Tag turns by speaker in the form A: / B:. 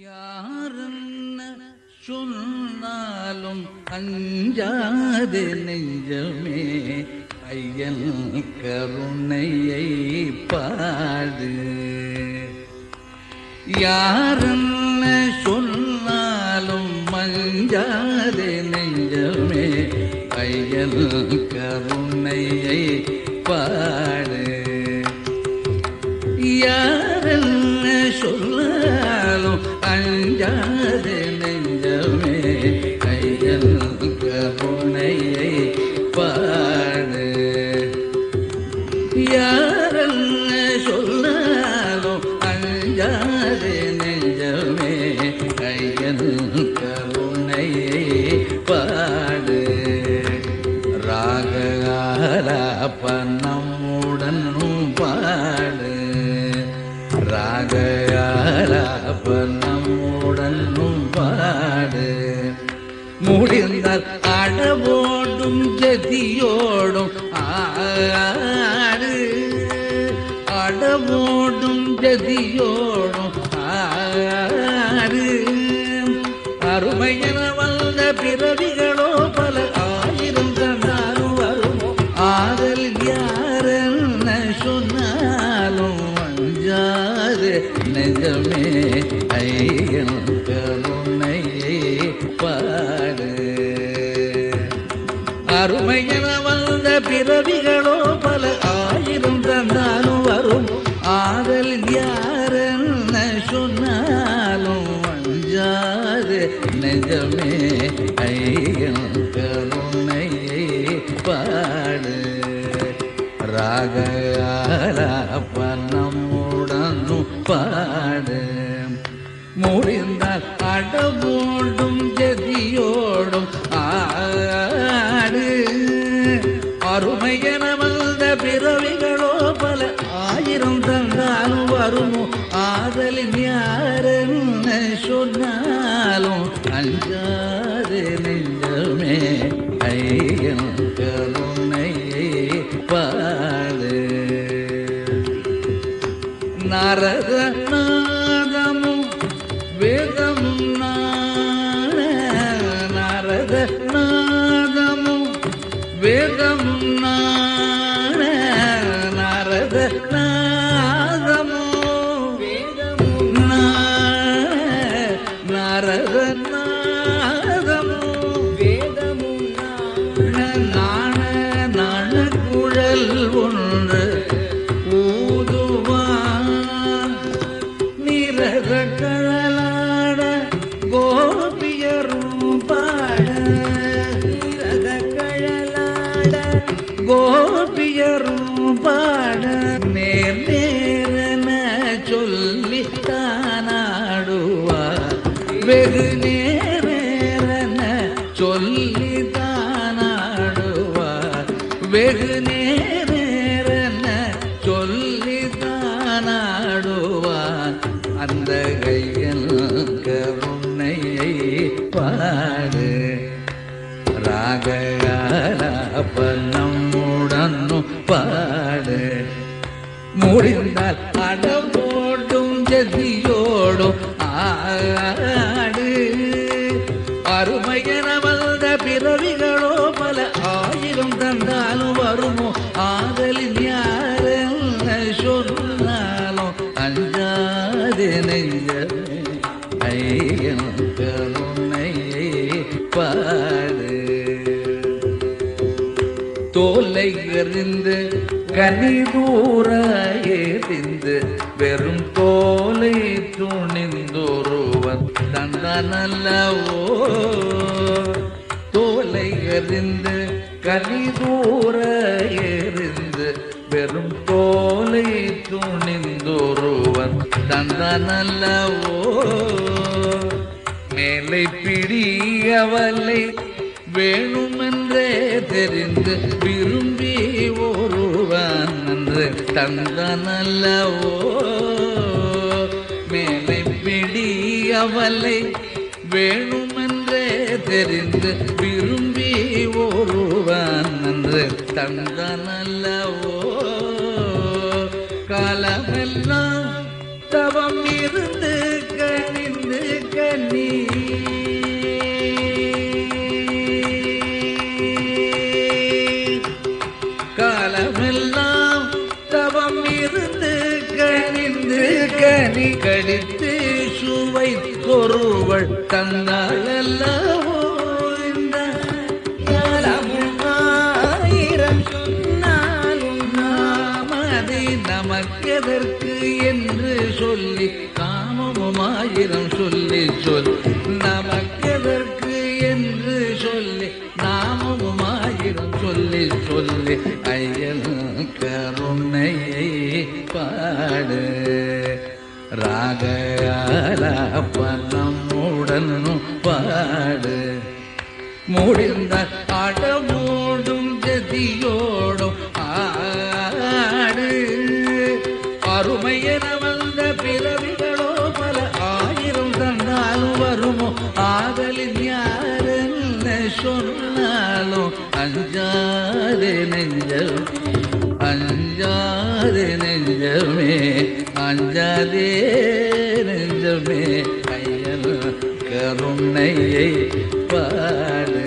A: யாருன்ன சொன்னாலும் அஞ்சாது நெஞ்சமே ஐயன் கருணையை பாடு. யாருன்ன சொன்னாலும் அஞ்சாது நெஞ்சமே ஐயன் கருணையை பாடு. யாரென்ன சொன்னாலும் அஞ்சாது நெஞ்சமே ஐயன் கருணையை பாடு. யாரென்ன சொன்னாலும் அஞ்சாது நெஞ்சமே ஐயன் கருணையை பாடு. ராகலாபனமுடன் பாடு. ராகலாபனமுடன் பாடு. முடிந்தால் அடவோடும் ஜதியோடும் ஆடு. அடவோடும் ஜதியோடும் ஆடு. அருமையென வந்த பிறவிகளோ பல ஆயிரம் தந்தாலும் வருமோ ஆதல் யாரென்ன சொன்னாலும் அஞ்சாது நெஞ்சமே ஐயன் கருணையை பாடு. அருமையென வந்த பிறவிகளோ பல ஆயிரம் தந்தாலும் வரும் ஆதல் யாரென்ன சொன்னாலும் அஞ்சாது நெஞ்சமே ஐயன் கருணையை பாடு. ராகலாபனமுடன் பாடு. முடிந்தால் அடவோடும் ஜதியோடும் ஆடு. அருமையென வந்த பிறவிகளோ பல ஆயிரம் தந்தாலும் வருமோ ஆதலின் யாரென்ன சொன்னாலும் அஞ்சாது நெஞ்சமே ஐயன் கருணையை பாடு. நாரதநாதமும் வேதமும் நாட. நாரதநாதமும் வேதமும் நாட. நாரதநாதமும் வேதமும் நாட. நாரதநாதமும் வேதமும் நாட. நாண குழல் ஒன்று ஊதுவான். நிரத கழலாட கோபியரும் பாட. நிரத கழலாட கோபியரும் பாட. நேர் நேரென சொல்லி தானாடுவார். வெகு நேரென சொல்லி தானாடுவார். வெகு நேரென சொல்லி தானாடுவார். அந்த கையன் கருணையை பாடு. ராகலாபனமுடன் பாடு. முடிந்தால் அடவோடும் ஜதியோடும் ஆடு. அருமையென வந்த பிறவிகளோ பல ஆயிரம் தந்தாலும் வருமோ ஆதலின் யாரென்ன சொன்னாலும் அஞ்சாது நெஞ்சமே ஐயன் கருணையை பாடு. தோலை எறிந்து கனிதூர எறிந்து வெறும் தோலை துணிந்தொருவன் தந்தனல்லவோ. தோலை எறிந்து கனிதூர எறிந்து வெறும் தோலை துணிந்தொருவன் தந்தனல்லவோ. மேலை பிடியவலை வேணுமென்றே தெரிந்து விரும்பி ஒருவன் என்று தந்தனல்லவோ. மேலை பிடியவலை வேணுமென்றே தெரிந்து விரும்பி ஒருவன் என்று தந்தனல்லவோ. காலமெல்லாம் தவம் இருந்து கணிந்து கண்ணி காலமெல்லாம் தவம் இருந்து கணிந்து கனி கடித்து சுவை கொருவள் தந்தாளல்லவோ இந்த காலமும் ஆயிரம் சொன்னாலும் நாமதை நமக்கெதற்கு என்று சொல்லி காமமும் ஆயிரம் சொல்லி சொல் நமக்கெதற்கு என்று சொல்லி நாமமும் ஆயிரம் சொல்லி சொல்லி ஐயன் கருணையை பாடு ராகலாபனமுடன் பாடு முடிந்த ஆடமோடும் ஜதியோடும் ஆடு அருமையென வந்த பிறவிகளோ பல ஆயிரம் தந்தாலும் வருமோ ஆதலின் யாரென்ன சொன்னாலும் அஞ்சாதே நெஞ்சம் அஞ்சாதே நெஞ்சமே அஞ்சாதே நெஞ்சமே ஐயன் கருணையை பாடு